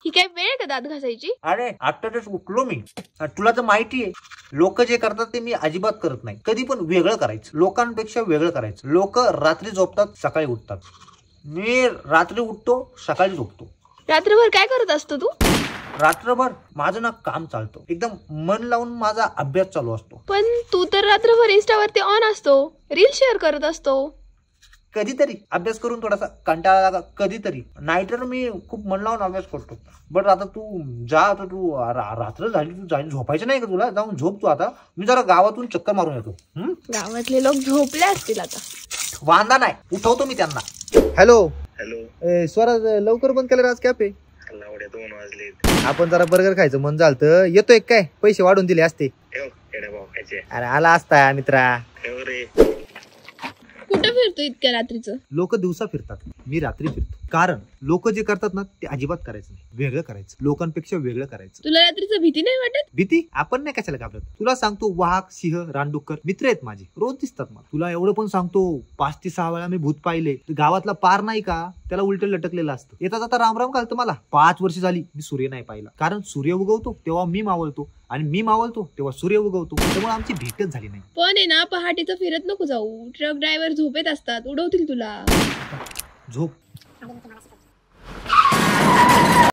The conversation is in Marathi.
ही काय वेळ आहे का दात घासायची? अरे आता तेच उठलो मी. तुला तर माहिती आहे लोक जे करतात ते मी अजिबात करत नाही. कधी पण वेगळं करायचं, लोकांपेक्षा वेगळं करायचं. लोक रात्री झोपतात, सकाळी उठतात. मी रात्री उठतो, सकाळी झोपतो. रात्रभर काय करत असतो तू? रात्रभर माझं ना काम चालतं, एकदम मन लावून माझा अभ्यास चालू असतो. पण तू तर रात्रभर इंस्टावरती ऑन असतो, रील शेअर करत असतो. कधीतरी अभ्यास करून थोडासा कंटाळा लागा, कधीतरी. नाहीतर मी खूप मन लावून अभ्यास करतो. बट आता तू जा, आता तू रात्र झाली, तू जाऊन झोपायचं नाही का? तुला जाऊन झोप तू. आता मी जरा गावातून चक्कर मारून येतो. गावातले लोक झोपले असतील आता. वांदा नाही, उठवतो मी त्यांना. हॅलो हॅलो, स्वराज लवकर बंद केलं आज कॅफे. लावड्या 2 वाजले. आपण जरा बर्गर खायचं मन झालं. येतोय काय? पैसे वाढून दिले असते. ठेव खेड्या भाऊ खायचे. अरे आला असता मित्रा. ठेव रे. कुठं फिरतो इतक्या रात्रीचं? लोक दिवसा फिरतात, मी रात्री फिरतो. कारण लोक जे करतात ना ते अजिबात करायचं नाही. वेगळं करायचं, लोकांपेक्षा वेगळं करायचं. तुला रात्रीचं भीती नाही वाटत? भीती? आपण नाही कशाला घाबरत. तुला सांगतो, वाघ, सिंह, रानडुक्कर मित्र आहेत माझे, रोज दिसतात मला. तुला एवढं पण सांगतो, 5 ते 6 वेळा मी भूत पाहिले. गावातला पार नाही का, त्याला उलट लटकलेलं असतं. येता जाता रामराम घालतं मला. 5 वर्ष झाली मी सूर्य नाही पाहिला. कारण सूर्य उगवतो तेव्हा मी मावळतो, आणि मी मावळतो तेव्हा सूर्य उगवतो. त्यामुळे आमची भेटच झाली नाही. पण आहे ना, पहाटेचं फिरत नको जाऊ. ट्रक ड्रायव्हर झोपेत असतात, उडवतील तुला. झोप